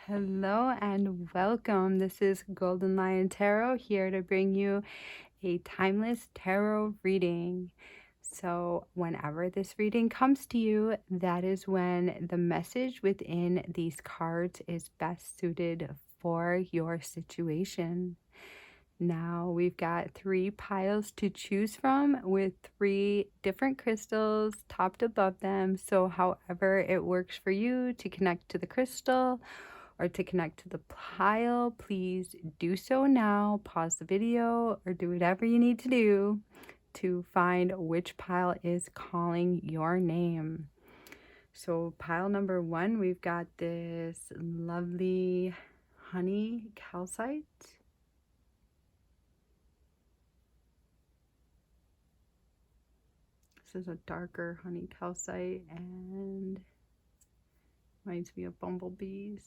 Hello and welcome. This is Golden Lion Tarot here to bring you a timeless tarot reading. So, whenever this reading comes to you, that is when the message within these cards is best suited for your situation. Now we've got 3 piles to choose from with 3 different crystals topped above them. So, however it works for you to connect to the crystal or to connect to the pile, please do so now. Pause the video or do whatever you need to do to find which pile is calling your name. So pile number 1, we've got this lovely honey calcite. This is a darker honey calcite and reminds me of bumblebees.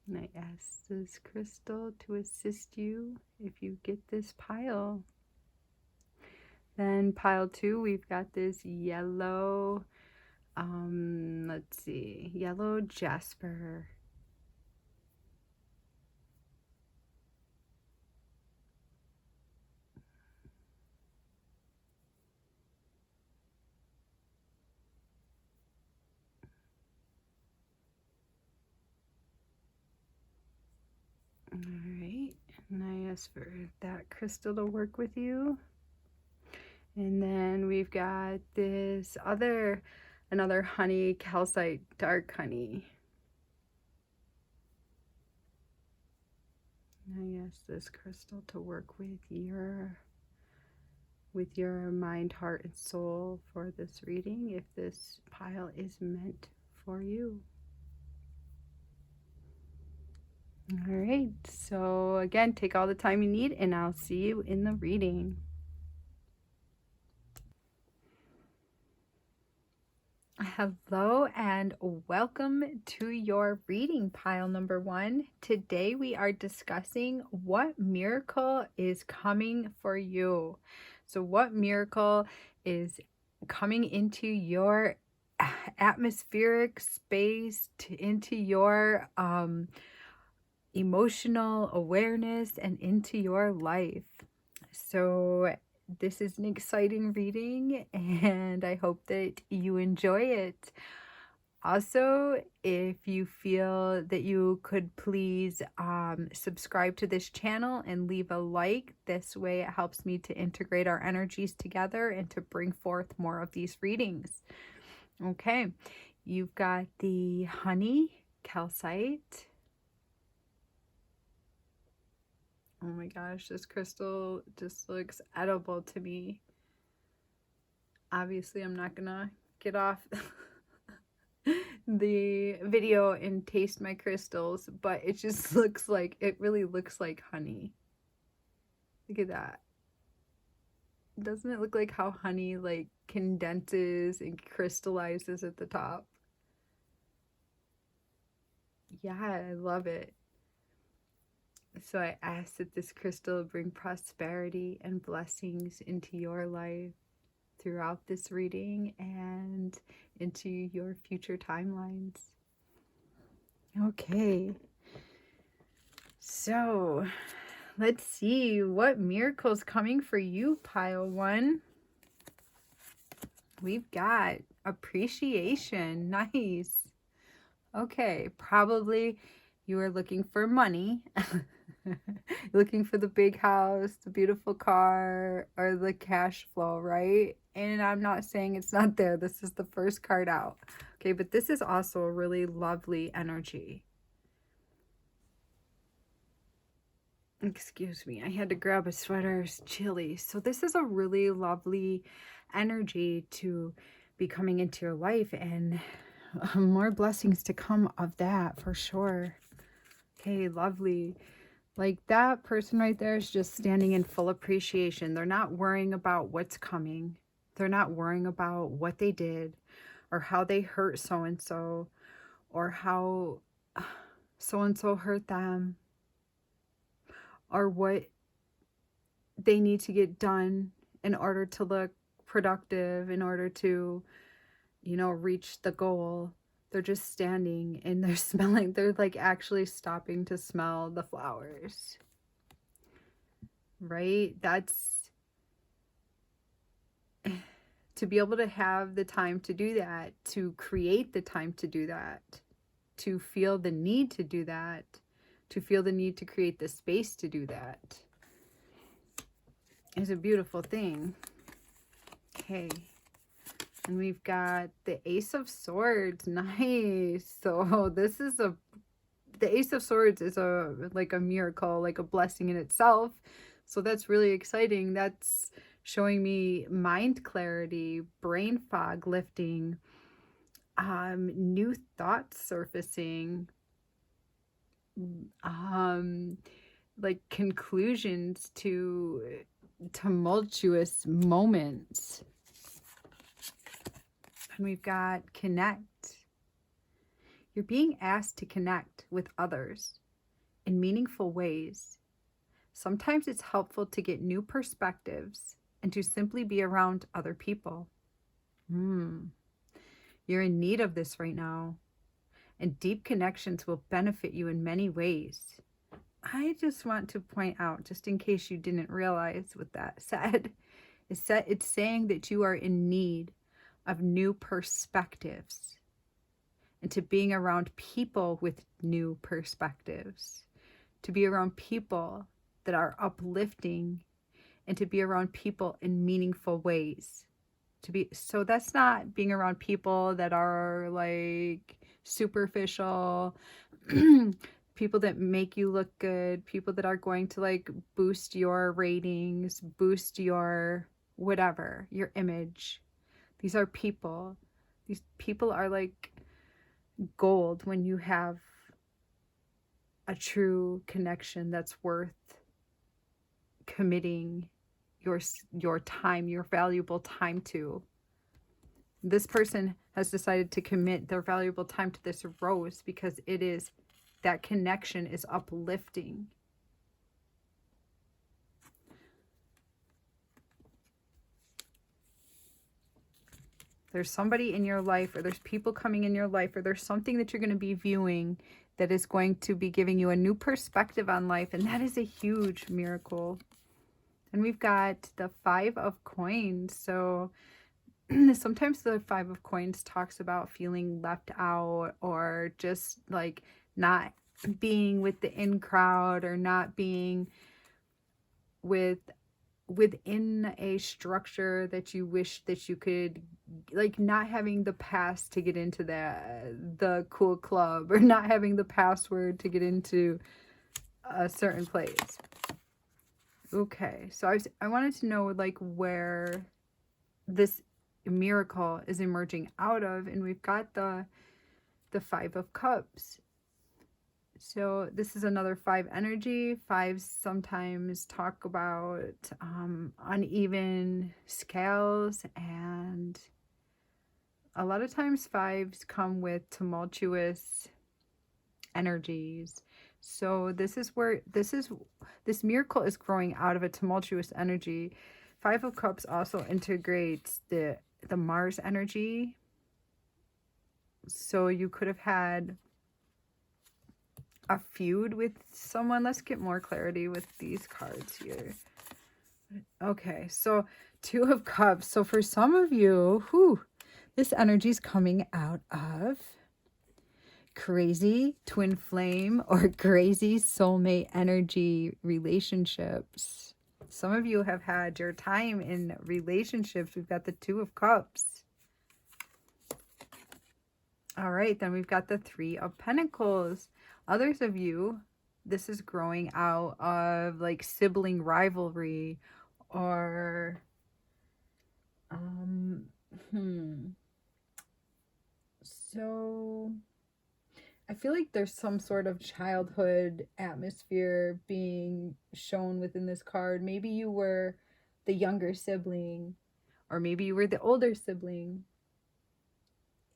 And I ask this crystal to assist you if you get this pile. Then pile 2, we've got this yellow, yellow jasper. All right, and I ask for that crystal to work with you. And then we've got this another honey calcite, dark honey. And I ask this crystal to work with your mind, heart, and soul for this reading, if this pile is meant for you. All right, so again, take all the time you need, and I'll see you in the reading. Hello and welcome to your reading, pile number 1. Today we are discussing what miracle is coming for you. So what miracle is coming into your atmospheric space, into your emotional awareness and into your life. So this is an exciting reading and I hope that you enjoy it. Also, if you feel that you could please subscribe to this channel and leave a like. This way it helps me to integrate our energies together and to bring forth more of these readings. Okay, you've got the honey calcite. Oh my gosh, this crystal just looks edible to me. Obviously, I'm not gonna get off the video and taste my crystals, but it just looks like, it really looks like honey. Look at that. Doesn't it look like how honey like condenses and crystallizes at the top? Yeah, I love it. So I ask that this crystal bring prosperity and blessings into your life throughout this reading and into your future timelines. Okay, so let's see what miracle's coming for you, pile 1. We've got appreciation. Nice. Okay, probably you are looking for money. Looking for the big house, the beautiful car, or the cash flow, right? And I'm not saying it's not there. This is the first card out. Okay, but this is also a really lovely energy. Excuse me, I had to grab a sweater. It's chilly. So this is a really lovely energy to be coming into your life, and more blessings to come of that for sure. Okay, lovely. Like that person right there is just standing in full appreciation. They're not worrying about what's coming. They're not worrying about what they did or how they hurt so-and-so or how so-and-so hurt them or what they need to get done in order to look productive, in order to, you know, reach the goal. They're just standing and they're smelling, they're like actually stopping to smell the flowers, right? That's to be able to have the time to do that, to create the time to do that, to feel the need to do that, to feel the need to create the space to do that is a beautiful thing. Okay. And we've got the Ace of Swords. Nice. So this is the Ace of Swords is like a miracle, like a blessing in itself. So that's really exciting. That's showing me mind clarity, brain fog lifting, new thoughts surfacing, like conclusions to tumultuous moments. And we've got connect. You're being asked to connect with others in meaningful ways. Sometimes it's helpful to get new perspectives and to simply be around other people. You're in need of this right now, and deep connections will benefit you in many ways. I just want to point out, just in case you didn't realize what that said, it's saying that you are in need of new perspectives and to being around people with new perspectives, to be around people that are uplifting, and to be around people in meaningful ways. So that's not being around people that are like superficial, people that make you look good, people that are going to like boost your ratings, boost your whatever, your image. These are people. These people are like gold when you have a true connection that's worth committing your time, your valuable time to. This person has decided to commit their valuable time to this rose because it is, that connection is uplifting. There's somebody in your life, or there's people coming in your life, or there's something that you're going to be viewing that is going to be giving you a new perspective on life, and that is a huge miracle. And we've got the Five of Coins. So sometimes the Five of Coins talks about feeling left out, or just like not being with the in crowd, or not being within a structure that you wish that you could, like not having the pass to get into the cool club, or not having the password to get into a certain place. Okay, so I wanted to know like where this miracle is emerging out of, and we've got the Five of Cups. So this is another five energy. Fives sometimes talk about uneven scales, and a lot of times fives come with tumultuous energies. So this miracle is growing out of a tumultuous energy. Five of Cups also integrates the Mars energy. So you could have had a feud with someone. Let's get more clarity with these cards here. Okay, so Two of Cups. So for some of you, this energy is coming out of crazy twin flame or crazy soulmate energy relationships. Some of you have had your time in relationships. We've got the Two of Cups. All right, then we've got the Three of Pentacles. Others of you, this is growing out of like sibling rivalry, or so I feel like there's some sort of childhood atmosphere being shown within this card. Maybe you were the younger sibling, or maybe you were the older sibling.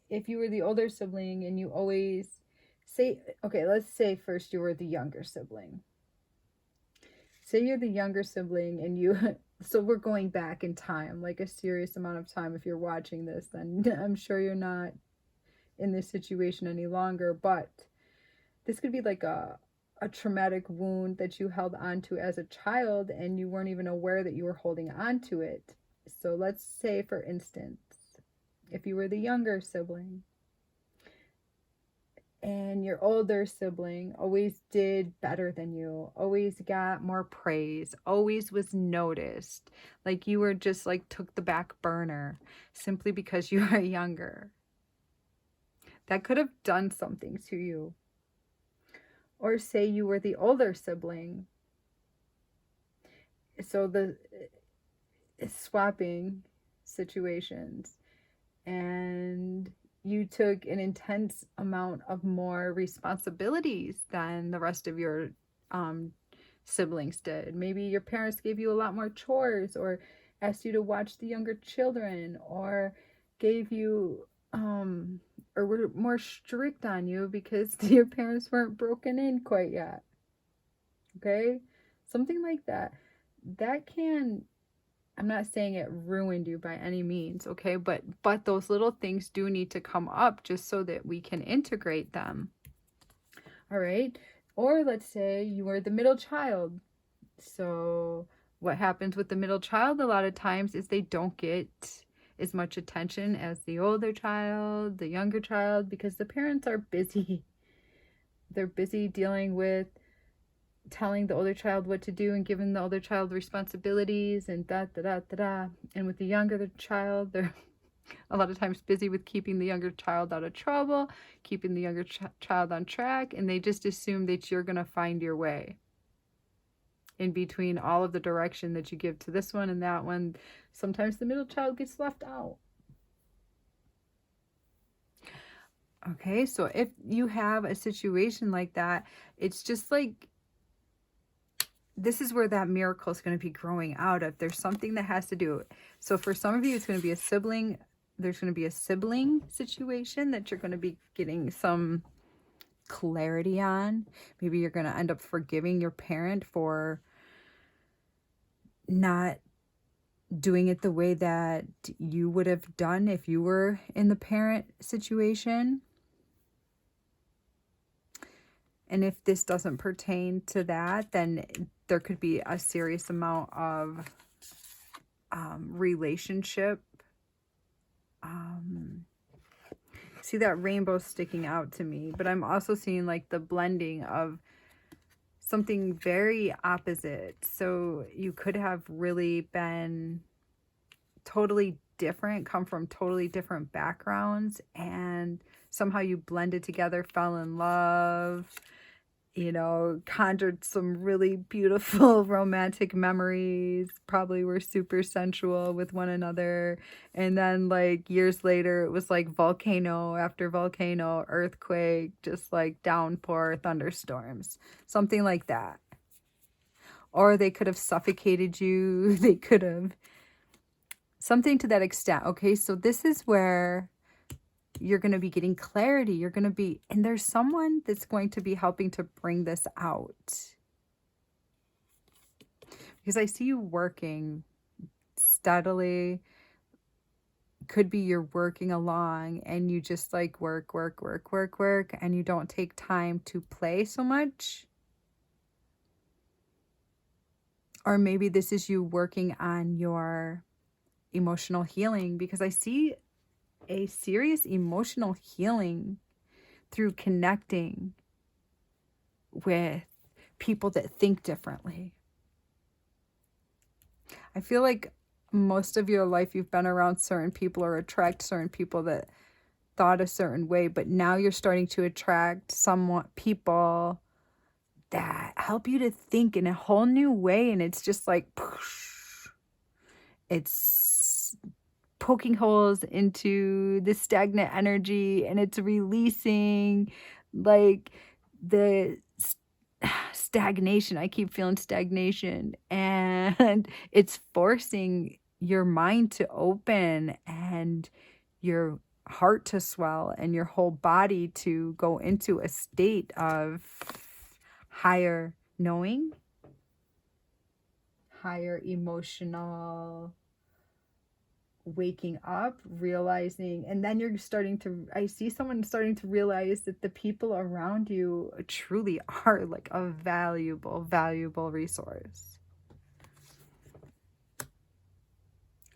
If you were the older sibling and you always say, okay, let's say first you were the younger sibling. Say you're the younger sibling and you, so we're going back in time, like a serious amount of time. If you're watching this, then I'm sure you're not in this situation any longer, but this could be like a traumatic wound that you held onto as a child and you weren't even aware that you were holding onto it. So let's say, for instance, if you were the younger sibling and your older sibling always did better than you, always got more praise, always was noticed, like you were just like took the back burner simply because you are younger, that could have done something to you. Or say you were the older sibling, so the swapping situations, and you took an intense amount of more responsibilities than the rest of your siblings did. Maybe your parents gave you a lot more chores, or asked you to watch the younger children, or gave you or were more strict on you because your parents weren't broken in quite yet. Okay? Something like that. That can, I'm not saying it ruined you by any means, okay? But those little things do need to come up just so that we can integrate them. All right? Or let's say you were the middle child. So what happens with the middle child a lot of times is they don't get as much attention as the older child, the younger child, because the parents are busy. They're busy dealing with telling the older child what to do and giving the older child responsibilities and da da da da da. And with the younger child, they're a lot of times busy with keeping the younger child out of trouble, keeping the younger child on track, and they just assume that you're going to find your way in between all of the direction that you give to this one and that one. Sometimes the middle child gets left out. Okay, so if you have a situation like that, it's just like, this is where that miracle is going to be growing out of. There's something that has to do. So for some of you, it's going to be a sibling. There's going to be a sibling situation that you're going to be getting some clarity on. Maybe you're going to end up forgiving your parent for not doing it the way that you would have done if you were in the parent situation. And if this doesn't pertain to that, then there could be a serious amount of relationship. See that rainbow sticking out to me, but I'm also seeing like the blending of something very opposite. So you could have really been totally different, come from totally different backgrounds, and somehow you blended together, fell in love, you know, conjured some really beautiful romantic memories, probably were super sensual with one another. And then like years later, it was like volcano after volcano, earthquake, just like downpour, thunderstorms, something like that. Or they could have suffocated you. They could have something to that extent. Okay, so this is where you're going to be getting clarity. You're going to be, and there's someone that's going to be helping to bring this out. Because I see you working steadily. Could be you're working along and you just like work, and you don't take time to play so much. Or maybe this is you working on your emotional healing, because I see a serious emotional healing through connecting with people that think differently. I feel like most of your life you've been around certain people or attract certain people that thought a certain way, but now you're starting to attract somewhat people that help you to think in a whole new way, and it's just like it's poking holes into the stagnant energy, and it's releasing like the stagnation. I keep feeling stagnation, and it's forcing your mind to open and your heart to swell and your whole body to go into a state of higher knowing, higher emotional waking up, realizing, and then you're starting to, I see someone starting to realize that the people around you truly are like a valuable, valuable resource.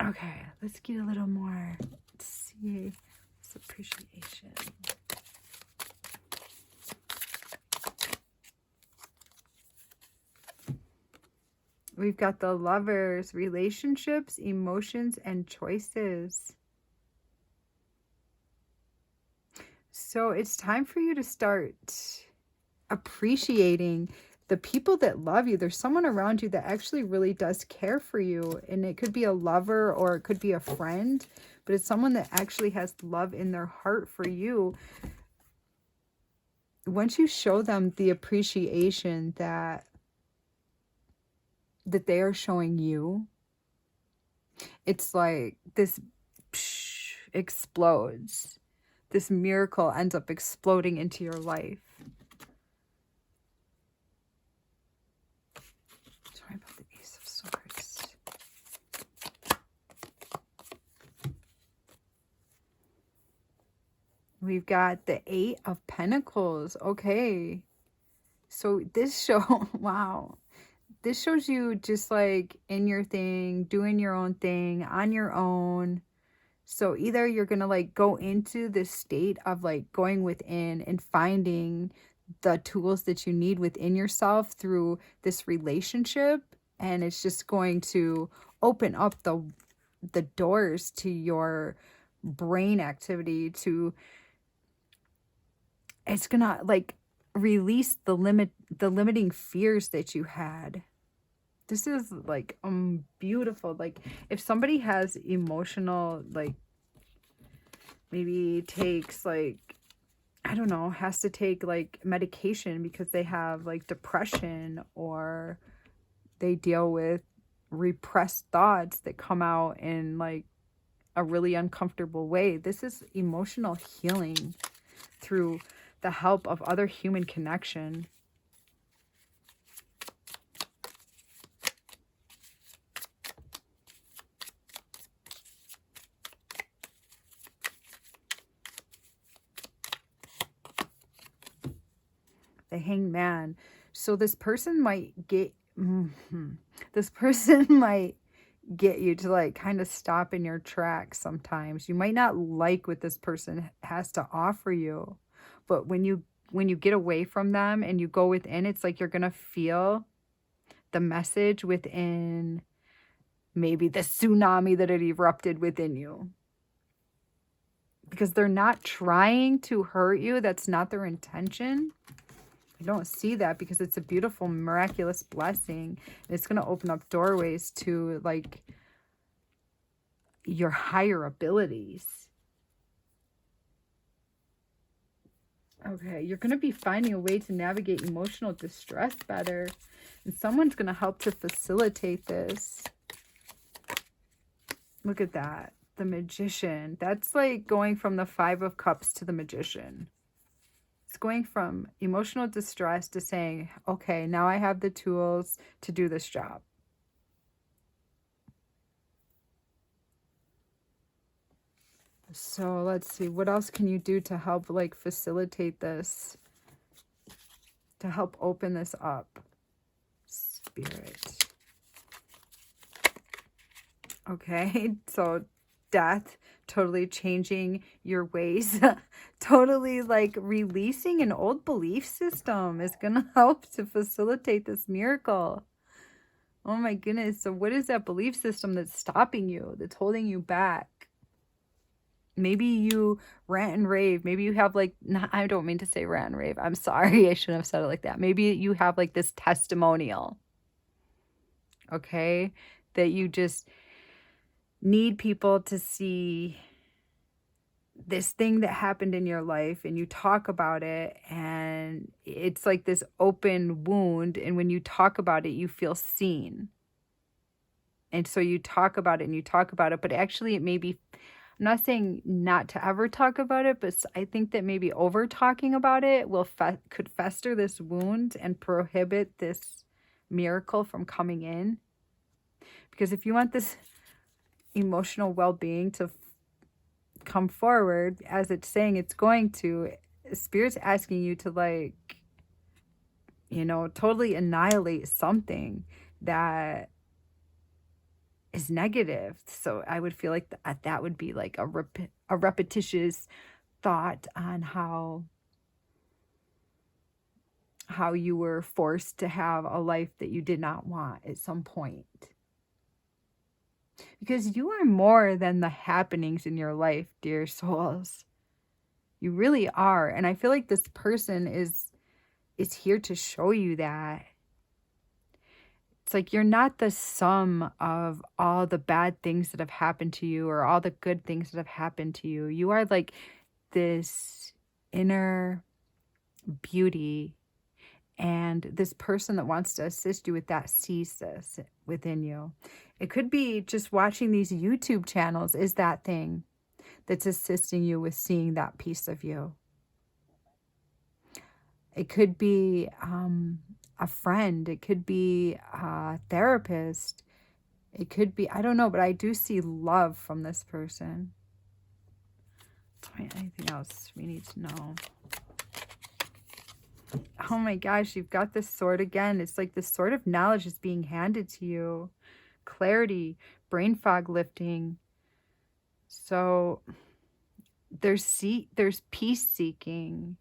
Okay, let's get a little more. Let's see. It's appreciation. We've got the Lovers, relationships, emotions, and choices. So it's time for you to start appreciating the people that love you. There's someone around you that actually really does care for you. And it could be a lover or it could be a friend, but it's someone that actually has love in their heart for you. Once you show them the appreciation that they are showing you, it's like this explodes. This miracle ends up exploding into your life. Sorry about the Ace of Swords. We've got the Eight of Pentacles. Okay. So this show, wow. This shows you just like in your thing, doing your own thing on your own. So either you're going to like go into this state of like going within and finding the tools that you need within yourself through this relationship. And it's just going to open up the doors to your brain activity to, it's going to like release the limiting fears that you had. This is like beautiful. Like if somebody has emotional, like maybe takes like, I don't know, has to take like medication because they have like depression or they deal with repressed thoughts that come out in like a really uncomfortable way. This is emotional healing through the help of other human connection. The Hanged Man. So this person might get this person might get you to like kind of stop in your tracks sometimes. You might not like what this person has to offer you, but when you get away from them and you go within, it's like you're going to feel the message within maybe the tsunami that had erupted within you. Because they're not trying to hurt you. That's not their intention. I don't see that because it's a beautiful, miraculous blessing. It's going to open up doorways to like your higher abilities. Okay, you're going to be finding a way to navigate emotional distress better. And someone's going to help to facilitate this. Look at that. The Magician. That's like going from the Five of Cups to the Magician. It's going from emotional distress to saying, okay, now I have the tools to do this job. So let's see, what else can you do to help like facilitate this? To help open this up? Spirit. Okay, so death, totally changing your ways, totally like releasing an old belief system is going to help to facilitate this miracle. Oh my goodness. So what is that belief system that's stopping you, that's holding you back? Maybe you rant and rave. Maybe you have like, I don't mean to say rant and rave. I'm sorry. I shouldn't have said it like that. Maybe you have like this testimonial. Okay. That you just need people to see this thing that happened in your life and you talk about it and it's like this open wound. And when you talk about it, you feel seen. And so you talk about it and you talk about it, but actually it may be, I'm not saying not to ever talk about it, but I think that maybe over talking about it could fester this wound and prohibit this miracle from coming in. Because if you want this, emotional well-being to come forward as it's saying it's going to. Spirit's asking you to, like, totally annihilate something that is negative. So I would feel like that would be like a repetitious thought on how you were forced to have a life that you did not want at some point. Because you are more than the happenings in your life, dear souls. You really are. And I feel like this person is here to show you that. It's like you're not the sum of all the bad things that have happened to you or all the good things that have happened to you. You are like this inner beauty, and this person that wants to assist you with that sees this within you. It could be just watching these YouTube channels is that thing that's assisting you with seeing that piece of you. It could be a friend. It could be a therapist. It could be, I don't know, but I do see love from this person. Tell me anything else we need to know. Oh my gosh, you've got this sword again. It's like this sword of knowledge is being handed to you. Clarity, brain fog lifting. So there's peace seeking.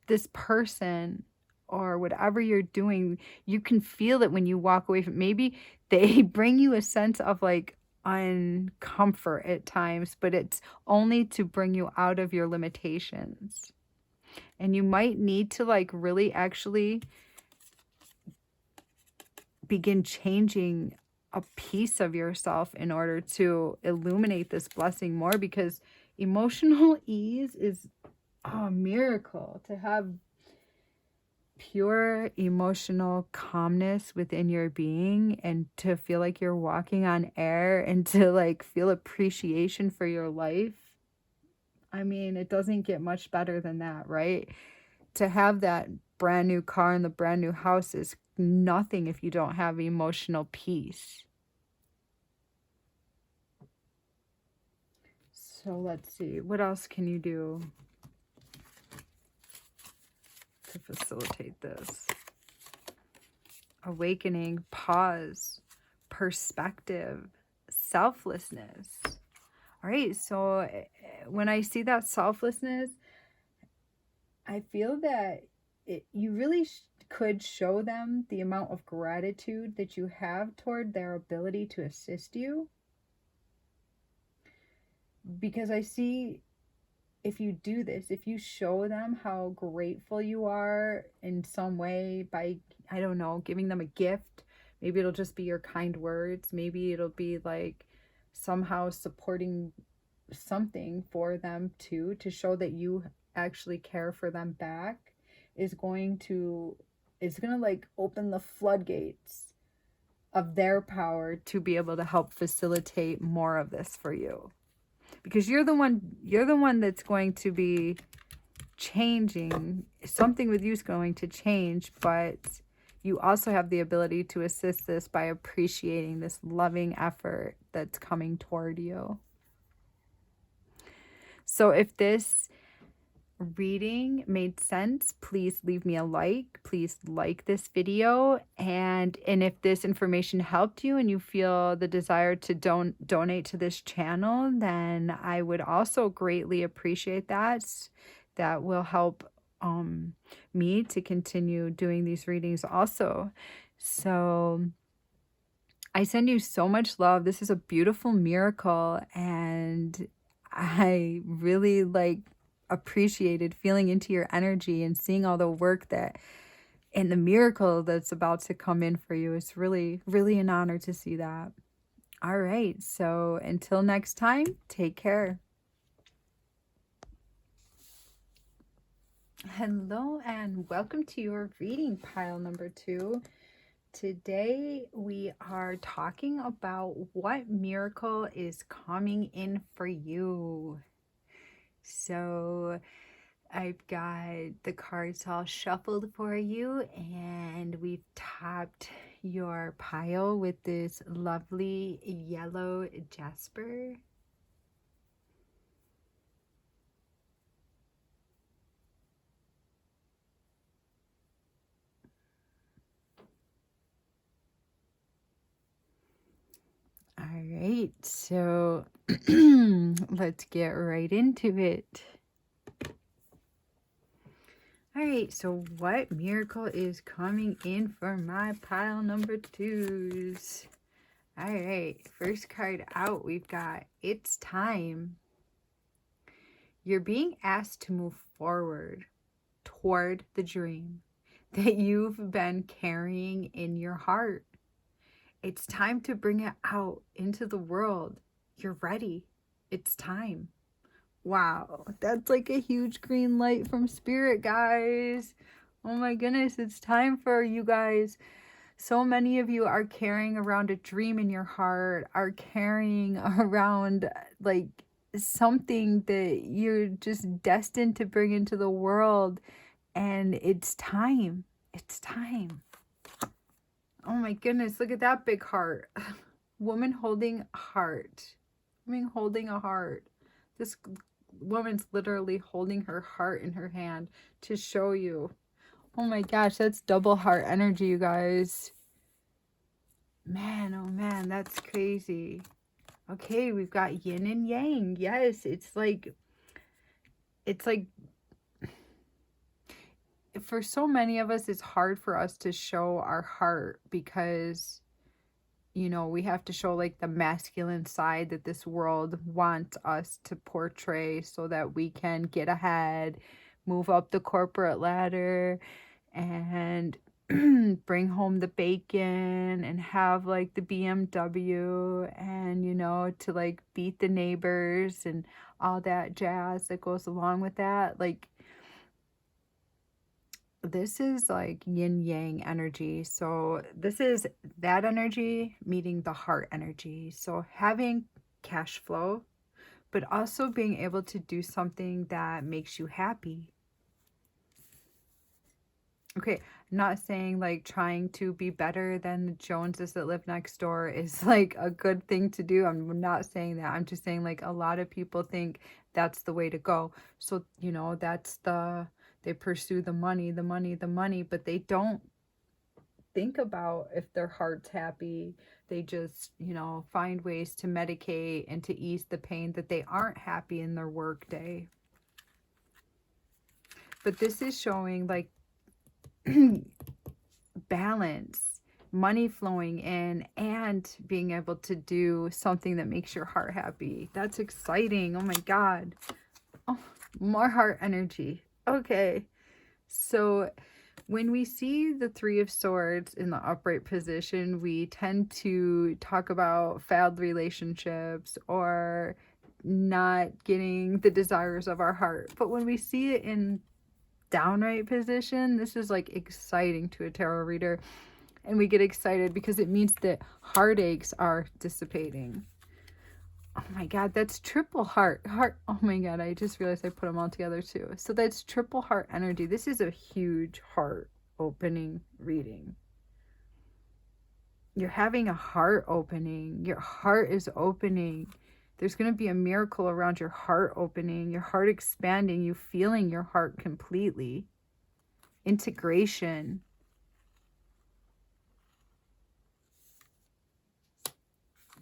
This person or whatever you're doing, you can feel it when you walk away from. Maybe they bring you a sense of like uncomfort at times, but it's only to bring you out of your limitations. And you might need to like really actually begin changing a piece of yourself in order to illuminate this blessing more, because emotional ease is a miracle. To have pure emotional calmness within your being and to feel like you're walking on air and to like feel appreciation for your life. I mean, it doesn't get much better than that, right? To have that brand new car and the brand new house is nothing if you don't have emotional peace. So let's see, what else can you do to facilitate this? Awakening, pause, perspective, selflessness. All right, so when I see that selflessness, I feel that you really could show them the amount of gratitude that you have toward their ability to assist you. Because I see, if you do this, if you show them how grateful you are in some way by, I don't know, giving them a gift, maybe it'll just be your kind words, maybe it'll be like somehow supporting something for them too, to show that you actually care for them back, is going to like open the floodgates of their power to be able to help facilitate more of this for you. Because you're the one that's going to be changing. Something with you is going to change, but you also have the ability to assist this by appreciating this loving effort that's coming toward you. So if this reading made sense, please leave me a like. Please like this video. And if this information helped you and you feel the desire to donate to this channel, then I would also greatly appreciate that. That will help me to continue doing these readings also. So I send you so much love. This is a beautiful miracle, and I really appreciated feeling into your energy and seeing all the work that and the miracle that's about to come in for you. It's really, really an honor to see that. All right. So until next time, take care. Hello and welcome to your reading pile number 2. Today we are talking about what miracle is coming in for you. So I've got the cards all shuffled for you, and we've tapped your pile with this lovely yellow jasper. All right, so let's get right into it. All right, so what miracle is coming in for my pile number 2s? All right, first card out, we've got It's Time. You're being asked to move forward toward the dream that you've been carrying in your heart. It's time to bring it out into the world. You're ready. It's time. Wow, that's like a huge green light from Spirit, guys. Oh my goodness, it's time for you guys. So many of you are carrying around a dream in your heart, are carrying around like something that you're just destined to bring into the world. And it's time. It's time. Oh my goodness, look at that big heart. Woman holding a heart. Woman holding a heart. This woman's literally holding her heart in her hand to show you. Oh my gosh, that's double heart energy, you guys. Man, oh man, that's crazy. Okay, we've got yin and yang. Yes, it's like for so many of us, it's hard for us to show our heart because, you know, we have to show like the masculine side that this world wants us to portray so that we can get ahead, move up the corporate ladder, and bring home the bacon and have like the BMW and, you know, to like beat the neighbors and all that jazz that goes along with that. Like, this is like yin yang energy. So this is that energy meeting the heart energy. So having cash flow, but also being able to do something that makes you happy. Okay, not saying like trying to be better than the Joneses that live next door is like a good thing to do. I'm not saying that. I'm just saying like a lot of people think that's the way to go. So, you know, they pursue the money, the money, the money, but they don't think about if their heart's happy. They just, you know, find ways to medicate and to ease the pain that they aren't happy in their work day. But this is showing like balance, money flowing in, and being able to do something that makes your heart happy. That's exciting. Oh my God. Oh, more heart energy. Okay. So when we see the Three of Swords in the upright position, we tend to talk about failed relationships or not getting the desires of our heart. But when we see it in downright position, this is like exciting to a tarot reader. And we get excited because it means that heartaches are dissipating. Oh my God, that's triple heart. Oh my God, I just realized I put them all together too. So that's triple heart energy. This is a huge heart opening reading. You're having a heart opening. Your heart is opening. There's going to be a miracle around your heart opening, your heart expanding, you feeling your heart completely. Integration.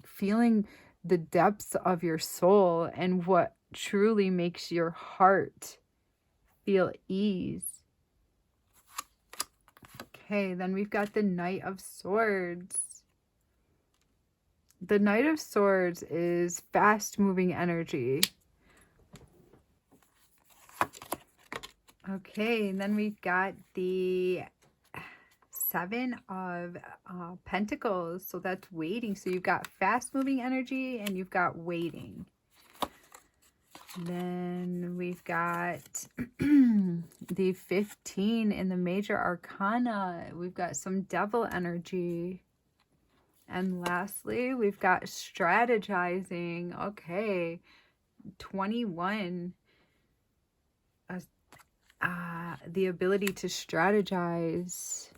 Feeling the depths of your soul and what truly makes your heart feel ease. Okay, then we've got the Knight of Swords. The Knight of Swords is fast-moving energy. Okay, and then we've got the Seven of Pentacles. So that's waiting. So you've got fast-moving energy and you've got waiting. Then we've got the 15 in the major arcana. We've got some devil energy. And lastly, we've got strategizing. Okay, 21. The ability to strategize.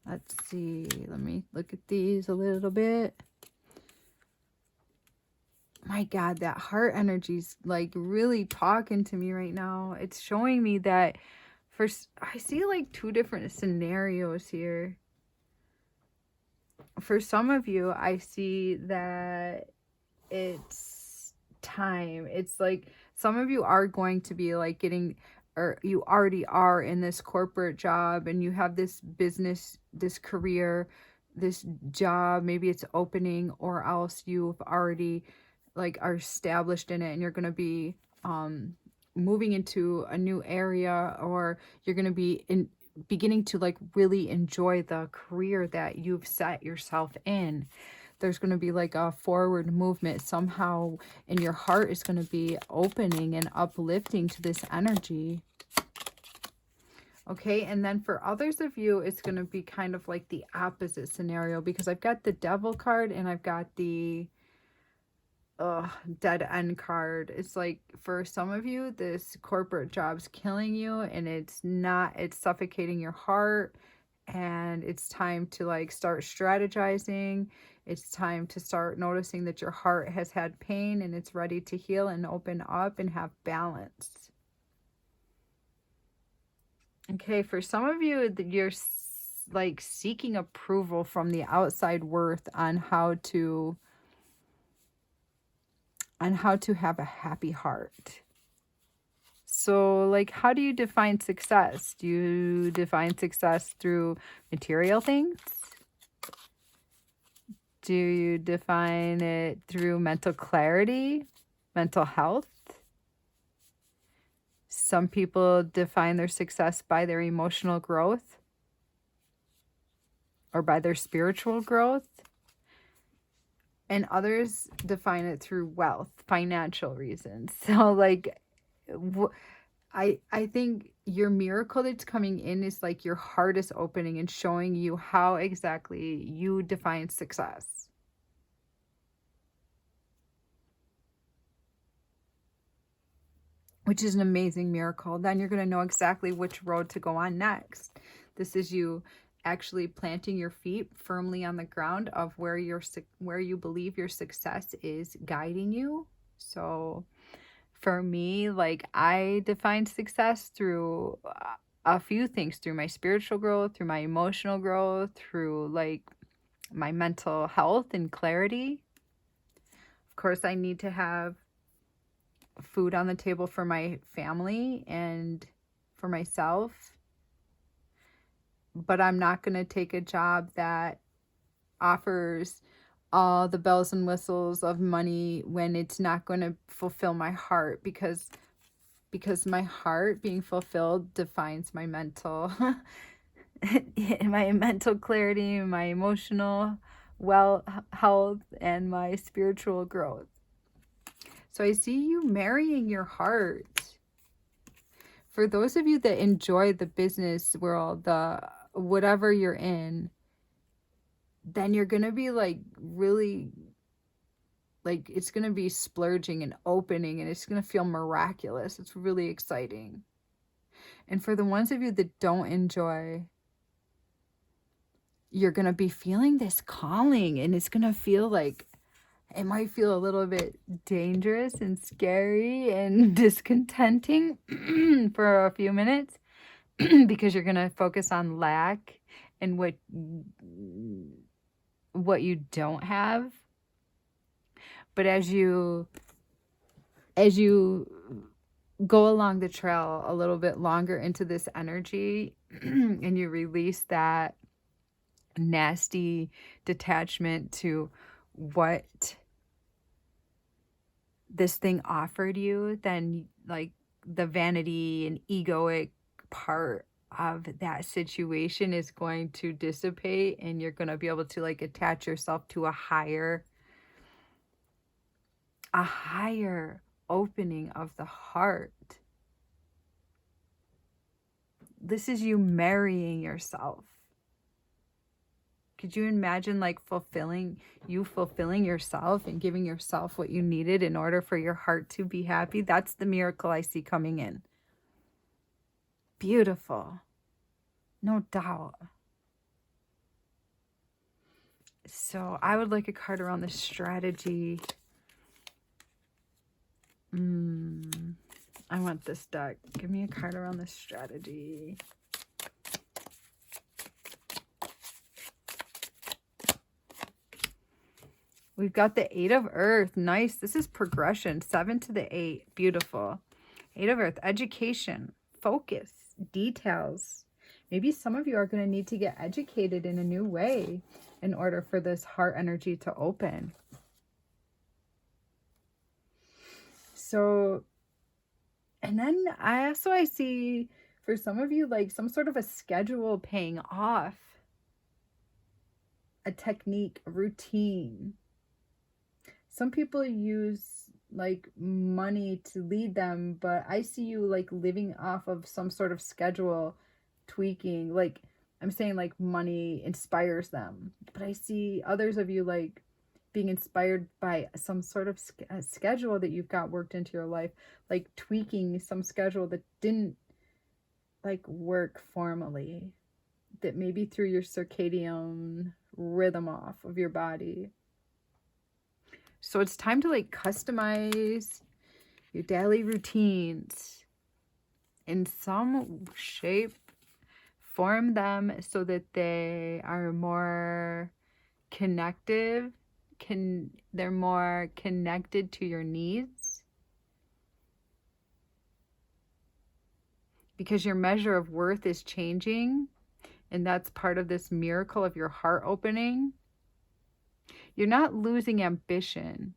Let's see. Let me look at these a little bit. My God, that heart energy's like really talking to me right now. It's showing me that I see like two different scenarios here. For some of you, I see that it's time. It's like some of you are going to be like getting, or you already are in this corporate job and you have this business, this career, this job, maybe it's opening, or else you've already like are established in it and you're going to be moving into a new area, or you're going to be in beginning to like really enjoy the career that you've set yourself in. There's going to be like a forward movement somehow, and your heart is going to be opening and uplifting to this energy. Okay, and then for others of you, it's going to be kind of like the opposite scenario, because I've got the Devil card and I've got the dead end card. It's like for some of you, this corporate job's killing you and it's suffocating your heart, and it's time to like start strategizing. It's time to start noticing that your heart has had pain and it's ready to heal and open up and have balance. Okay, for some of you, you're like seeking approval from the outside world on how to have a happy heart. So, like, how do you define success? Do you define success through material things? Do you define it through mental clarity, mental health? Some people define their success by their emotional growth or by their spiritual growth. And others define it through wealth, financial reasons. So, like, I think your miracle that's coming in is like your heart is opening and showing you how exactly you define success. Which is an amazing miracle. Then you're going to know exactly which road to go on next. This is you actually planting your feet firmly on the ground of where you believe your success is guiding you. So for me, like, I define success through a few things, through my spiritual growth, through my emotional growth, through like my mental health and clarity. Of course, I need to have food on the table for my family and for myself, but I'm not going to take a job that offers all the bells and whistles of money when it's not going to fulfill my heart, because my heart being fulfilled defines my mental my mental clarity, my emotional health, and my spiritual growth. So I see you marrying your heart. For those of you that enjoy the business world, the whatever you're in, then you're going to be like really, like, it's going to be splurging and opening, and it's going to feel miraculous. It's really exciting. And for the ones of you that don't enjoy, you're going to be feeling this calling, and it's going to feel like, it might feel a little bit dangerous and scary and discontenting for a few minutes because you're going to focus on lack and what you don't have. But as you go along the trail a little bit longer into this energy and you release that nasty detachment to what this thing offered you, then like the vanity and egoic part of that situation is going to dissipate, and you're going to be able to like attach yourself to a higher opening of the heart. This is you marrying yourself. Could you imagine like fulfilling yourself and giving yourself what you needed in order for your heart to be happy? That's the miracle I see coming in. Beautiful. No doubt. So I would like a card around the strategy. I want this deck. Give me a card around the strategy. We've got the 8 of Earth. Nice. This is progression. 7 to the 8. Beautiful. 8 of Earth. Education. Focus. Details. Maybe some of you are going to need to get educated in a new way in order for this heart energy to open. So, and then I see for some of you like some sort of a schedule paying off. A technique, a routine. Some people use like money to lead them, but I see you like living off of some sort of schedule, tweaking. Like I'm saying like money inspires them, but I see others of you like being inspired by some sort of schedule that you've got worked into your life, like tweaking some schedule that didn't like work formally, that maybe threw your circadian rhythm off of your body. So it's time to like customize your daily routines in some shape, form them so that they are more connective, they're more connected to your needs. Because your measure of worth is changing, and that's part of this miracle of your heart opening. You're not losing ambition.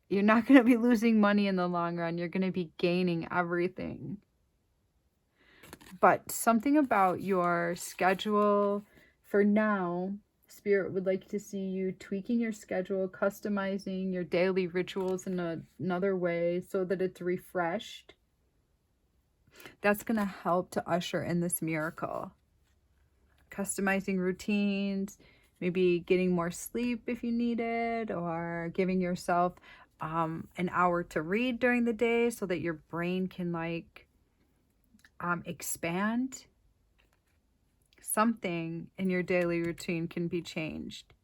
You're not going to be losing money in the long run. You're going to be gaining everything. But something about your schedule for now, Spirit would like to see you tweaking your schedule, customizing your daily rituals in another way so that it's refreshed. That's going to help to usher in this miracle. Customizing routines, maybe getting more sleep if you need it, or giving yourself an hour to read during the day so that your brain can like expand. Something in your daily routine can be changed.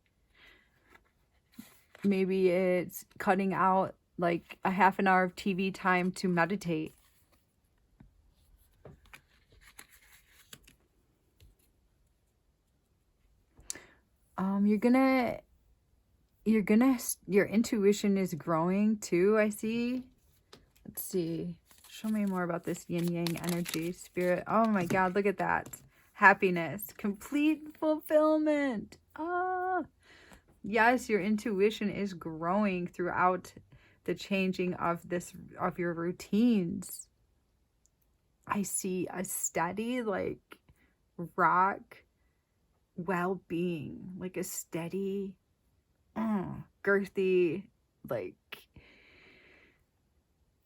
Maybe it's cutting out like a half an hour of TV time to meditate. Your intuition is growing too, I see. Let's see. Show me more about this yin yang energy, Spirit. Oh my God, look at that. Happiness, complete fulfillment. Yes, your intuition is growing throughout the changing of your routines. I see a steady like rock well-being, like a steady girthy, like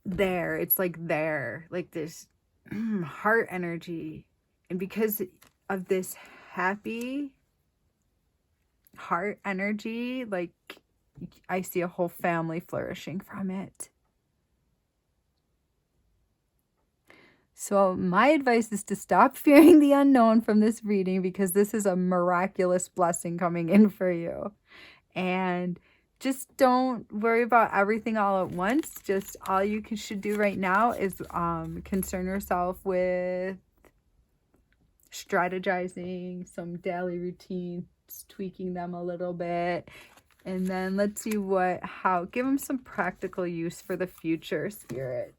there, it's like there, like this heart energy. And because of this happy heart energy, like I see a whole family flourishing from it. So my advice is to stop fearing the unknown from this reading, because this is a miraculous blessing coming in for you. And just don't worry about everything all at once. Just all you should do right now is concern yourself with strategizing some daily routines, tweaking them a little bit. And then let's see give them some practical use for the future, Spirit.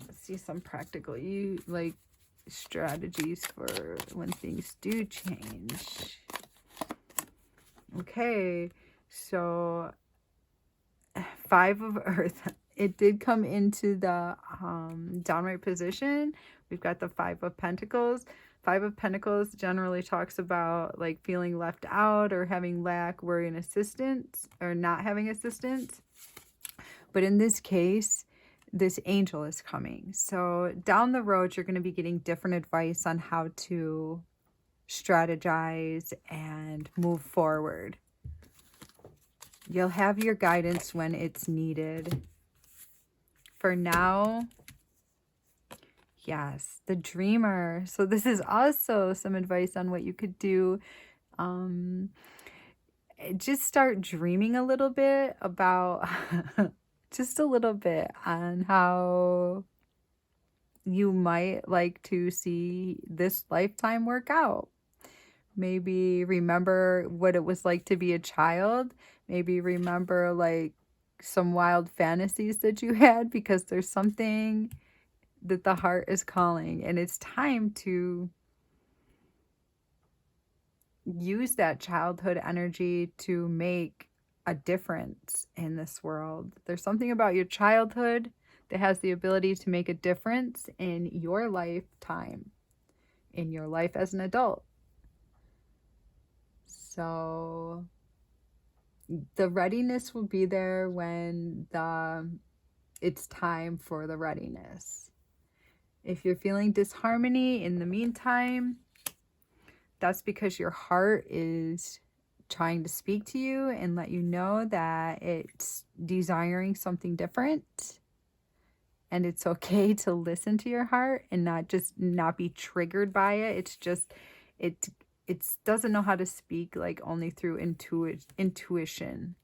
Let's see some practical like strategies for when things do change. Okay, so 5 of Earth. It did come into the downright position. We've got the 5 of Pentacles. 5 of Pentacles generally talks about like feeling left out or having lack, worry, and assistance, or not having assistance. But in this case, this angel is coming. So down the road, you're going to be getting different advice on how to strategize and move forward. You'll have your guidance when it's needed. For now, yes, the dreamer. So this is also some advice on what you could do Just start dreaming a little bit about just a little bit on how you might like to see this lifetime work out. Maybe remember what it was like to be a child. Maybe remember like some wild fantasies that you had, because there's something that the heart is calling, and it's time to use that childhood energy to make a difference in this world. There's something about your childhood that has the ability to make a difference in your lifetime, in your life as an adult. So the readiness will be there when it's time for the readiness. If you're feeling disharmony in the meantime, that's because your heart is trying to speak to you and let you know that it's desiring something different. And it's okay to listen to your heart and not be triggered by it. It's just, it doesn't know how to speak like only through intuition.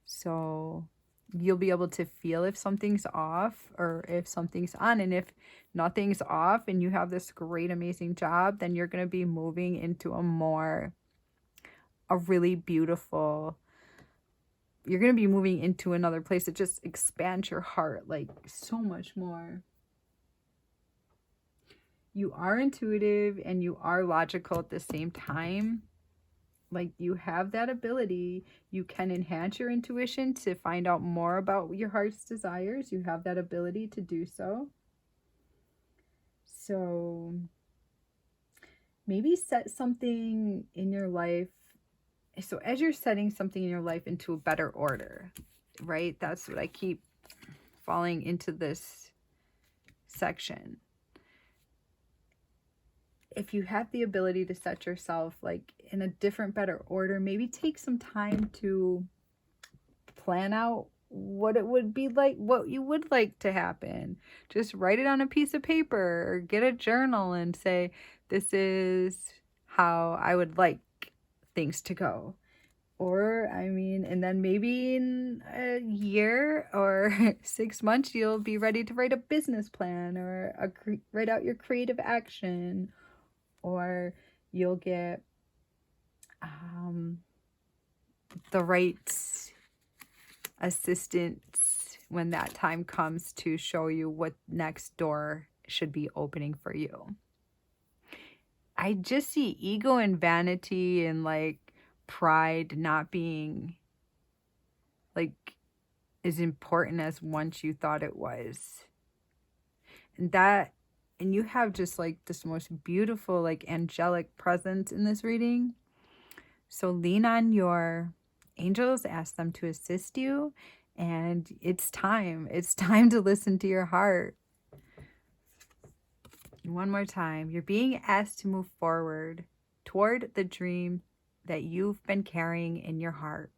So you'll be able to feel if something's off or if something's on. And if nothing's off and you have this great, amazing job, then you're going to be moving into a really beautiful, you're going to be moving into another place that just expands your heart like so much more. You are intuitive and you are logical at the same time. Like, you have that ability. You can enhance your intuition to find out more about your heart's desires. You have that ability to do so. So maybe set something in your life. So as you're setting something in your life into a better order, right? That's what I keep falling into this section. If you have the ability to set yourself like in a different, better order, maybe take some time to plan out what it would be like, what you would like to happen. Just write it on a piece of paper or get a journal and say, this is how I would like things to go. Or, I mean, and then maybe in a year or 6 months, you'll be ready to write a business plan or write out your creative action, or you'll get the right assistance when that time comes to show you what next door should be opening for you. I just see ego and vanity and like pride not being like as important as once you thought it was. And you have just like this most beautiful like angelic presence in this reading. So lean on your angels, ask them to assist you, and it's time. It's time to listen to your heart. One more time. You're being asked to move forward toward the dream that you've been carrying in your heart.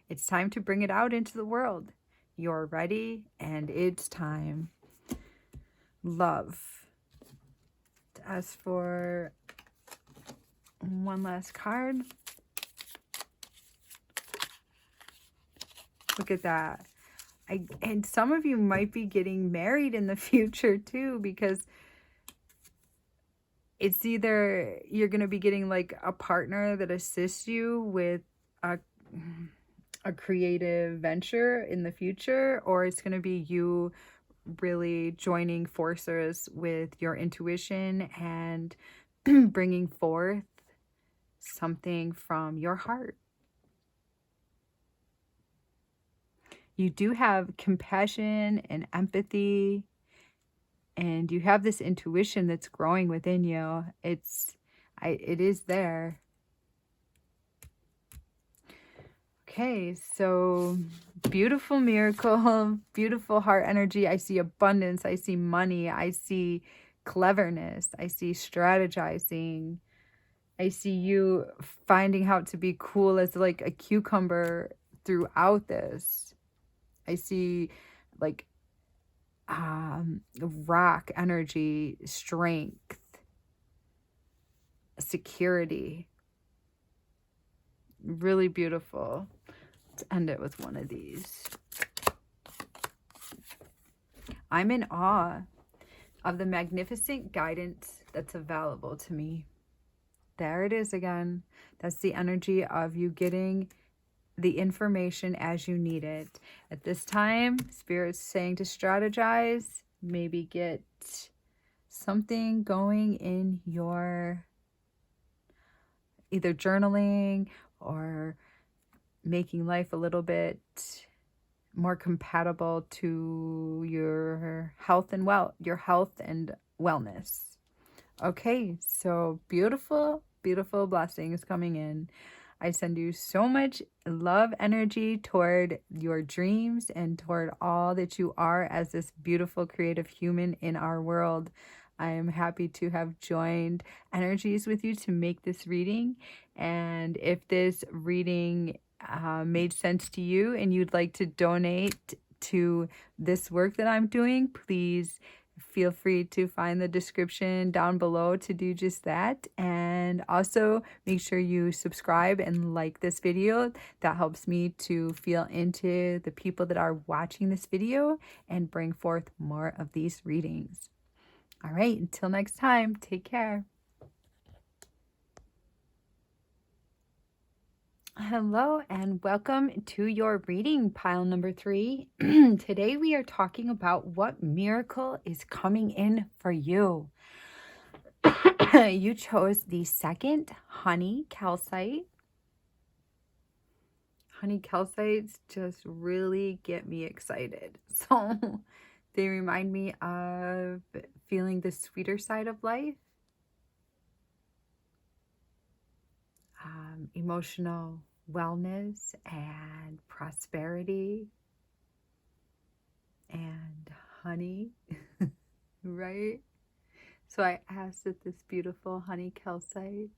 It's time to bring it out into the world. You're ready, and it's time. Love. To ask for one last card. Look at that. And some of you might be getting married in the future too, because it's either you're going to be getting like a partner that assists you with a creative venture in the future, or it's going to be you really joining forces with your intuition and bringing forth something from your heart. You do have compassion and empathy, and you have this intuition that's growing within you. It is there. Okay, so beautiful miracle, beautiful heart energy. I see abundance. I see money. I see cleverness. I see strategizing. I see you finding how to be cool as like a cucumber throughout this. I see like rock energy, strength, security. Really beautiful. Let's end it with one of these. I'm in awe of the magnificent guidance that's available to me. There it is again. That's the energy of you getting the information as you need it. At this time, Spirit's saying to strategize, maybe get something going in your either journaling or making life a little bit more compatible to your health and wellness. Okay, so beautiful, beautiful blessings coming in. I send you so much love energy toward your dreams and toward all that you are as this beautiful creative human in our world. I am happy to have joined energies with you to make this reading. And if this reading made sense to you and you'd like to donate to this work that I'm doing, please feel free to find the description down below to do just that. And also make sure you subscribe and like this video. That helps me to feel into the people that are watching this video and bring forth more of these readings. All right, until next time, take care. Hello and welcome to your reading pile number 3. Today we are talking about what miracle is coming in for you. You chose the second honey calcite. Honey calcites just really get me excited. So they remind me of feeling the sweeter side of life. Emotional wellness and prosperity and honey, right? So I ask that this beautiful honey calcite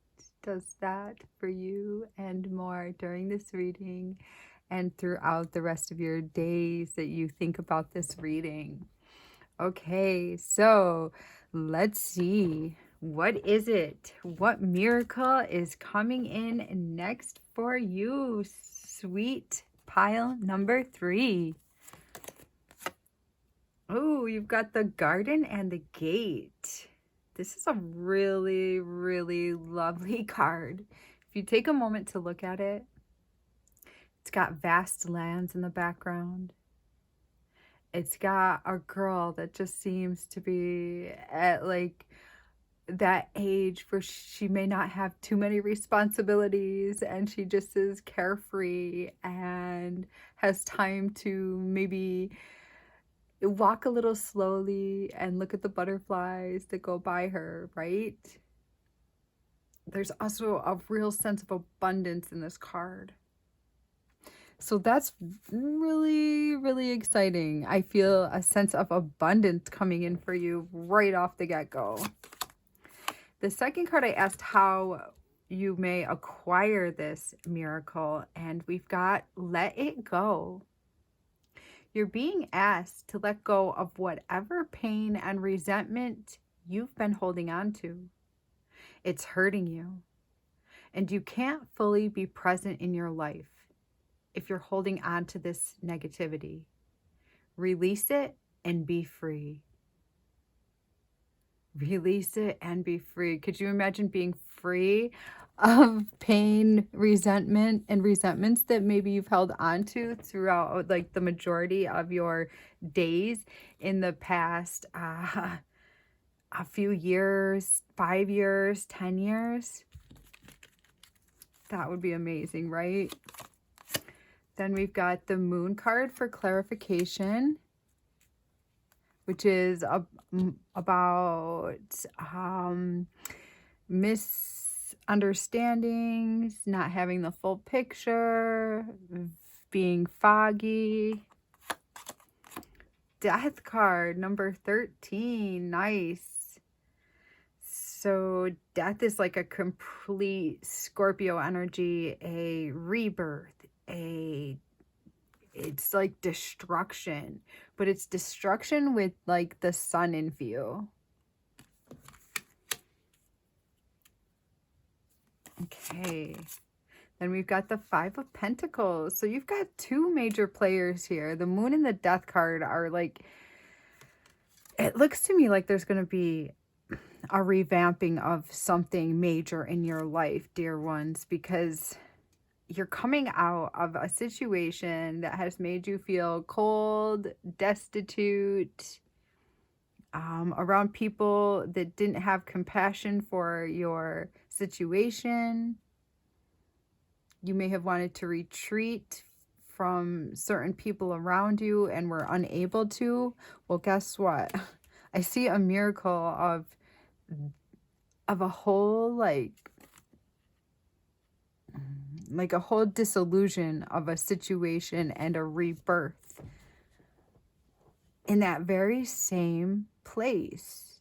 does that for you and more during this reading and throughout the rest of your days that you think about this reading. Okay, so let's see. What is it? What miracle is coming in next for you, sweet pile number 3? Oh, you've got the garden and the gate. This is a really, really lovely card. If you take a moment to look at it, it's got vast lands in the background. It's got a girl that just seems to be at like that age where she may not have too many responsibilities and she just is carefree and has time to maybe walk a little slowly and look at the butterflies that go by her, right? There's also a real sense of abundance in this card. So that's really, really exciting. I feel a sense of abundance coming in for you right off the get-go. The second card, I asked how you may acquire this miracle, and we've got let it go. You're being asked to let go of whatever pain and resentment you've been holding on to. It's hurting you, and you can't fully be present in your life if you're holding on to this negativity. Release it and be free. Release it and be free. Could you imagine being free of pain, resentment, and resentments that maybe you've held on to throughout like the majority of your days in the past a few years, 5 years, 10 years? That would be amazing, right? Then we've got the moon card for clarification, which is about misunderstandings, not having the full picture, being foggy. Death card, number 13. Nice. So death is like a complete Scorpio energy, a rebirth, it's like destruction, but it's destruction with like the sun in view. Okay. Then we've got the Five of Pentacles. So you've got two major players here. The Moon and the Death card are like, it looks to me like there's going to be a revamping of something major in your life, dear ones, because you're coming out of a situation that has made you feel cold, destitute, around people that didn't have compassion for your situation. You may have wanted to retreat from certain people around you and were unable to. Well, guess what? I see a miracle of a whole like a whole disillusion of a situation and a rebirth in that very same place.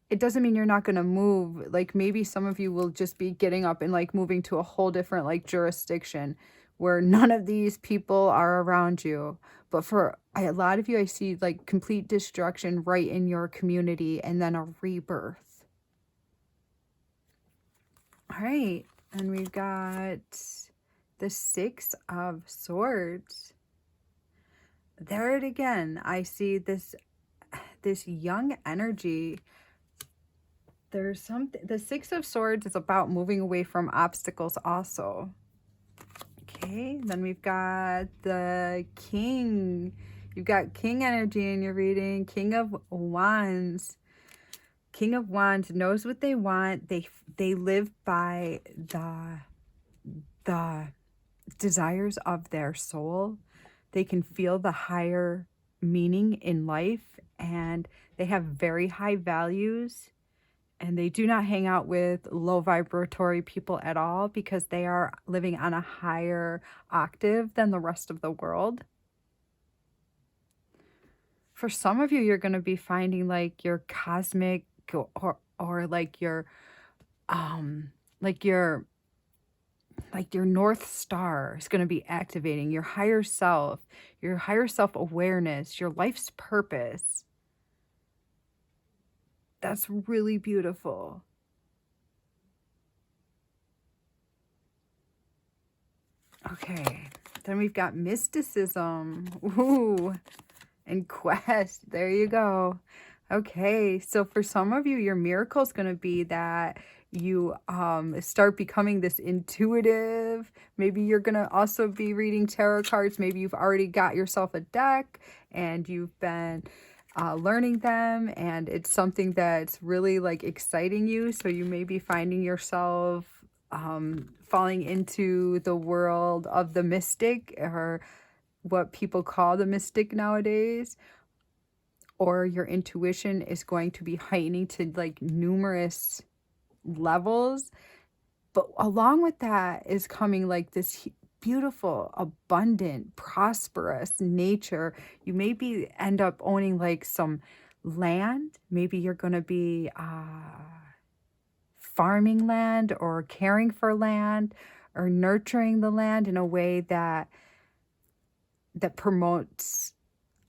It doesn't mean you're not going to move. Like maybe some of you will just be getting up and like moving to a whole different like jurisdiction where none of these people are around you. But for a lot of you, I see like complete destruction right in your community and then a rebirth. All right. And we've got the Six of Swords. There it again. I see this young energy. There's something, the Six of Swords is about moving away from obstacles also. Okay, then we've got the King. You've got King energy in your reading. King of Wands. King of Wands knows what they want. They live by the desires of their soul. They can feel the higher meaning in life, and they have very high values. And they do not hang out with low vibratory people at all because they are living on a higher octave than the rest of the world. For some of you, you're going to be finding like your cosmic or like your North Star is going to be activating your higher self-awareness, your life's purpose. That's really beautiful. Okay, then we've got mysticism. Ooh, and quest. There you go. Okay, so for some of you, your miracle is going to be that you start becoming this intuitive. Maybe you're going to also be reading tarot cards. Maybe you've already got yourself a deck and you've been learning them, and it's something that's really like exciting you. So you may be finding yourself falling into the world of the mystic, or what people call the mystic nowadays, or your intuition is going to be heightening to like numerous levels. But along with that is coming like this beautiful, abundant, prosperous nature. You maybe end up owning like some land. Maybe you're going to be farming land or caring for land or nurturing the land in a way that promotes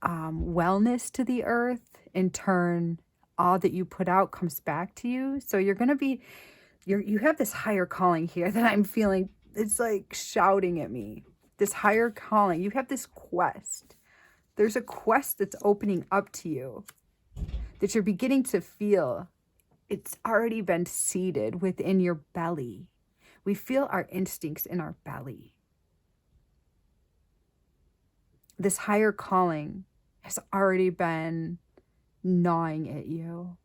wellness to the earth. In turn, all that you put out comes back to you. So you're going to be, you have this higher calling here that I'm feeling. It's like shouting at me. This higher calling. You have this quest. There's a quest that's opening up to you that you're beginning to feel. It's already been seeded within your belly. We feel our instincts in our belly. This higher calling has already been gnawing at you.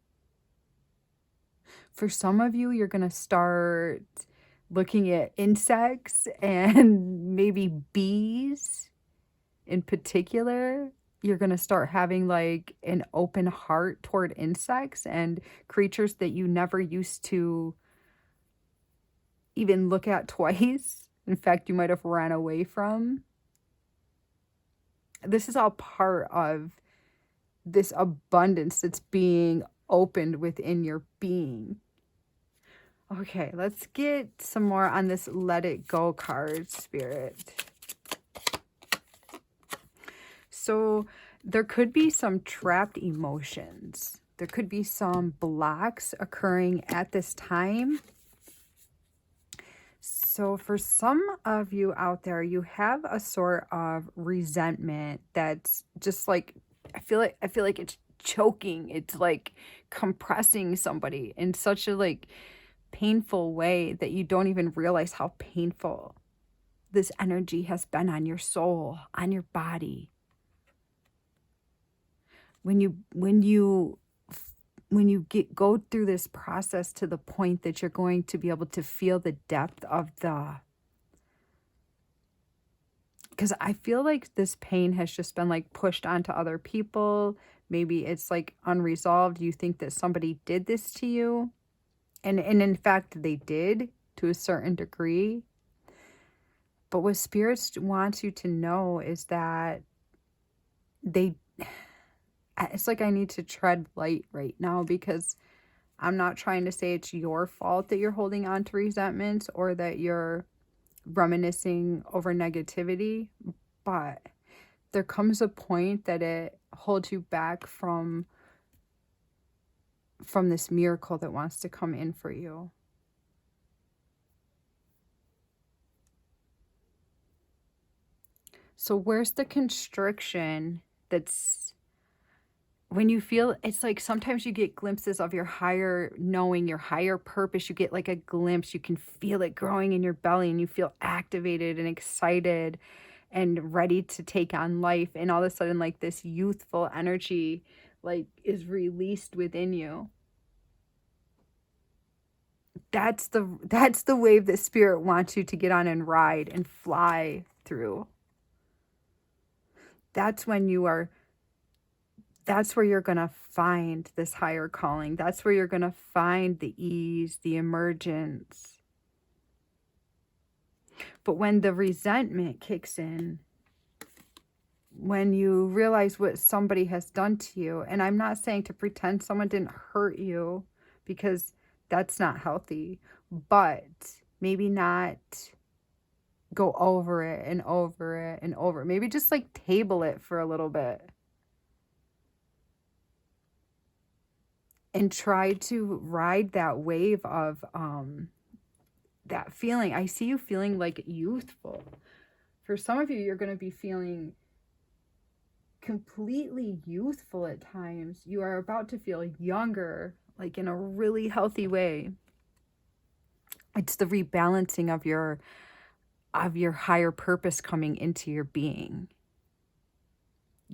For some of you, you're going to start looking at insects and maybe bees in particular. You're going to start having like an open heart toward insects and creatures that you never used to even look at twice. In fact, you might have ran away from. This is all part of this abundance that's being opened within your being. Okay, let's get some more on this Let It Go card, Spirit. So there could be some trapped emotions. There could be some blocks occurring at this time. So for some of you out there, you have a sort of resentment that's just like, I feel like it's choking. It's like compressing somebody in such a like painful way that you don't even realize how painful this energy has been on your soul, on your body. When you go through this process to the point that you're going to be able to feel the depth of the, because I feel like this pain has just been like pushed onto other people. Maybe it's like unresolved. You think that somebody did this to you. And in fact, they did to a certain degree. But what spirits want you to know is that they, it's like I need to tread light right now, because I'm not trying to say it's your fault that you're holding on to resentments or that you're reminiscing over negativity, but there comes a point that it holds you back from this miracle that wants to come in for you. So where's the constriction? That's when you feel, it's like sometimes you get glimpses of your higher knowing, your higher purpose. You get like a glimpse, you can feel it growing in your belly and you feel activated and excited and ready to take on life. And all of a sudden, like this youthful energy like is released within you. That's the wave that spirit wants you to get on and ride and fly through. That's when you are, that's where you're going to find this higher calling. That's where you're going to find the ease, the emergence. But when the resentment kicks in, when you realize what somebody has done to you, and I'm not saying to pretend someone didn't hurt you, because that's not healthy, but maybe not go over it and over it and over it. Maybe just like table it for a little bit and try to ride that wave of that feeling. I see you feeling like youthful. For some of you, you're going to be feeling completely youthful at times. You are about to feel younger, like in a really healthy way. It's the rebalancing of your higher purpose coming into your being.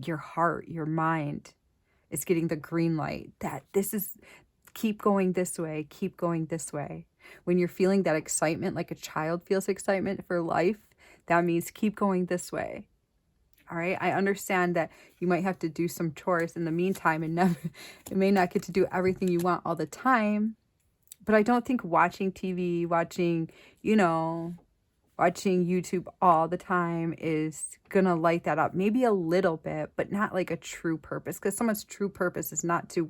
Your heart, your mind is getting the green light that this is, keep going this way, keep going this way. When you're feeling that excitement, like a child feels excitement for life, that means keep going this way. All right. I understand that you might have to do some chores in the meantime and never, you may not get to do everything you want all the time. But I don't think watching TV, watching YouTube all the time is going to light that up. Maybe a little bit, but not like a true purpose. Because someone's true purpose is not to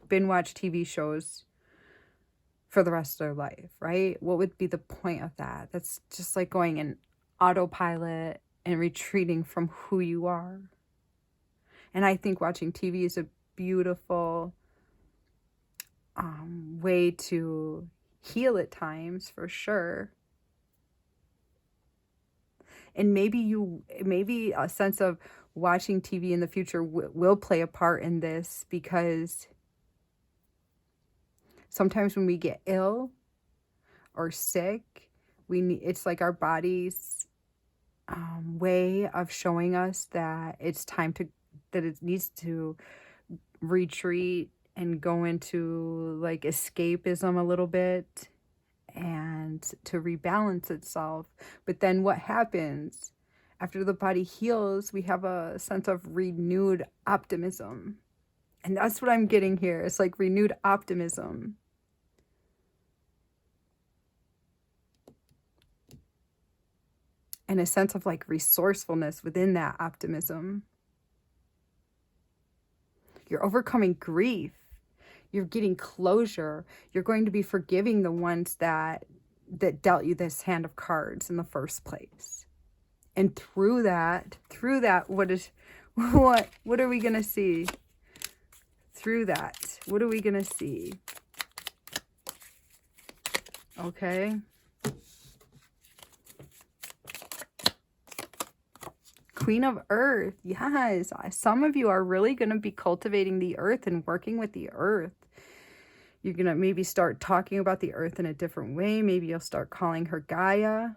binge watch TV shows for the rest of their life, right? What would be the point of that? That's just like going in autopilot and retreating from who you are. And I think watching TV is a beautiful way to heal at times, for sure. And maybe a sense of watching TV in the future will play a part in this, because sometimes when we get ill or sick, it's like our body's way of showing us that it's time that it needs to retreat and go into like escapism a little bit and to rebalance itself. But then what happens after the body heals? We have a sense of renewed optimism. And that's what I'm getting here. It's like renewed optimism. And a sense of like resourcefulness within that optimism. You're overcoming grief. You're getting closure. You're going to be forgiving the ones that dealt you this hand of cards in the first place. And through that, what are we going to see? Through that, what are we going to see? Okay. Queen of Earth. Yes, some of you are really going to be cultivating the earth and working with the earth. You're going to maybe start talking about the earth in a different way. Maybe you'll start calling her Gaia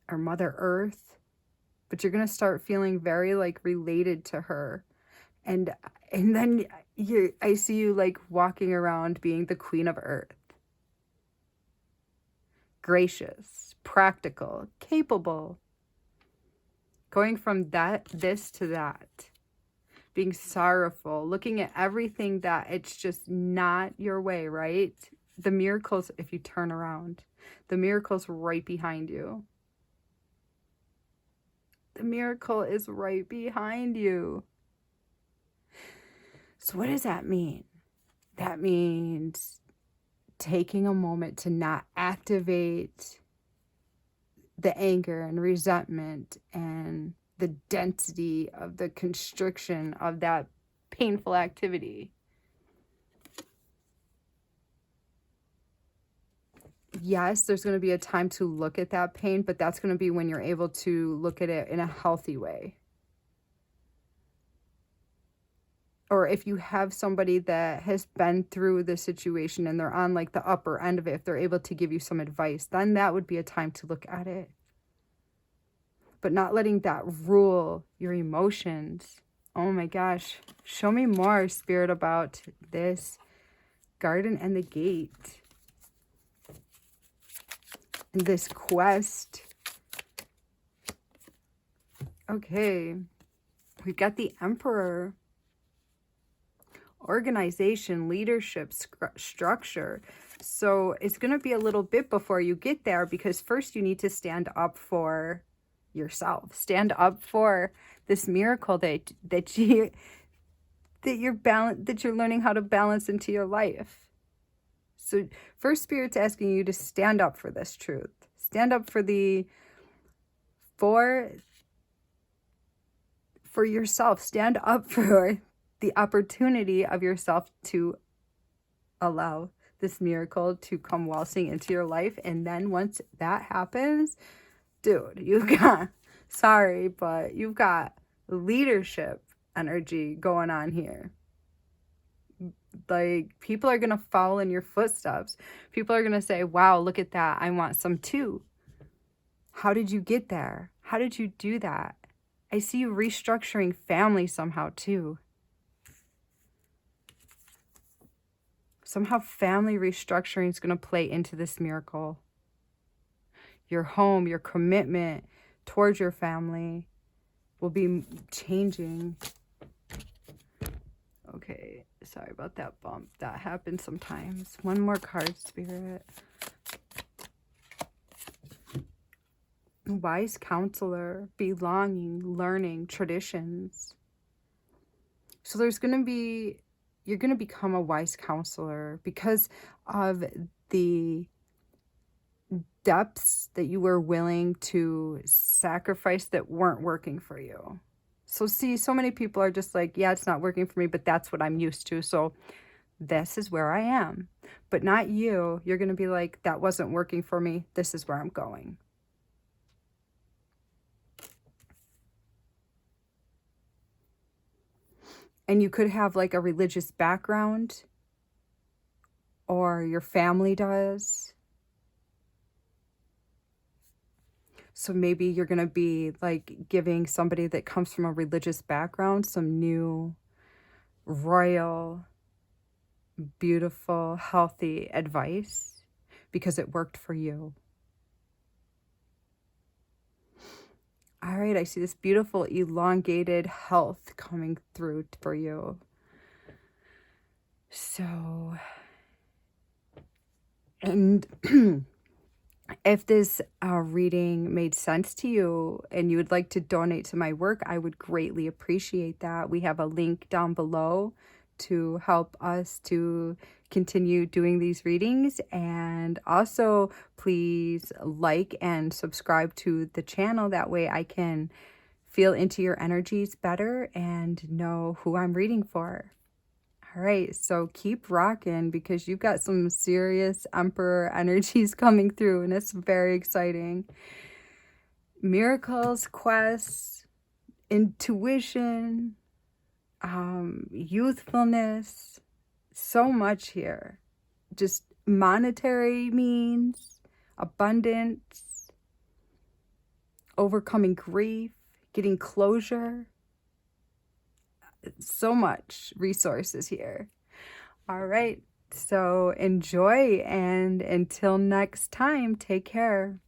or Mother Earth. But you're going to start feeling very like related to her. And then I see you like walking around being the Queen of Earth. Gracious, practical, capable. Going from this to that. Being sorrowful, looking at everything that it's just not your way, right? The miracles, if you turn around, the miracle's right behind you. The miracle is right behind you. So what does that mean? That means taking a moment to not activate the anger and resentment and the density of the constriction of that painful activity. Yes, there's going to be a time to look at that pain, but that's going to be when you're able to look at it in a healthy way. Or if you have somebody that has been through the situation and they're on like the upper end of it, if they're able to give you some advice, then that would be a time to look at it. But not letting that rule your emotions. Oh my gosh. Show me more, Spirit, about this garden and the gate. And this quest. Okay. We've got the Emperor. Organization, leadership, structure. So it's going to be a little bit before you get there, because first you need to stand up for yourself. Stand up for this miracle that you're learning how to balance into your life. So first, Spirit's asking you to stand up for this truth. Stand up for for yourself. Stand up for the opportunity of yourself to allow this miracle to come waltzing into your life. And then once that happens, dude, sorry, but you've got leadership energy going on here. Like, people are going to follow in your footsteps. People are going to say, wow, look at that. I want some too. How did you get there? How did you do that? I see you restructuring family somehow too. Somehow family restructuring is going to play into this miracle. Your home, your commitment towards your family will be changing. Okay, sorry about that bump. That happens sometimes. One more card, Spirit. Wise counselor, belonging, learning, traditions. So you're going to become a wise counselor because of the depths that you were willing to sacrifice that weren't working for you. So see, so many people are just like, yeah, it's not working for me, but that's what I'm used to. So this is where I am. But not you. You're going to be like, that wasn't working for me. This is where I'm going. And you could have like a religious background, or your family does. So maybe you're going to be like giving somebody that comes from a religious background some new, royal, beautiful, healthy advice because it worked for you. All right, I see this beautiful elongated health coming through for you. So, and if this reading made sense to you and you would like to donate to my work, I would greatly appreciate that. We have a link down below to help us to continue doing these readings. And also, please like and subscribe to the channel. That way I can feel into your energies better and know who I'm reading for. All right, so keep rocking because you've got some serious Emperor energies coming through and it's very exciting. Miracles, quests, intuition, youthfulness, so much here. Just monetary means, abundance, overcoming grief, getting closure. So much resources here. All right. So enjoy, and until next time, take care.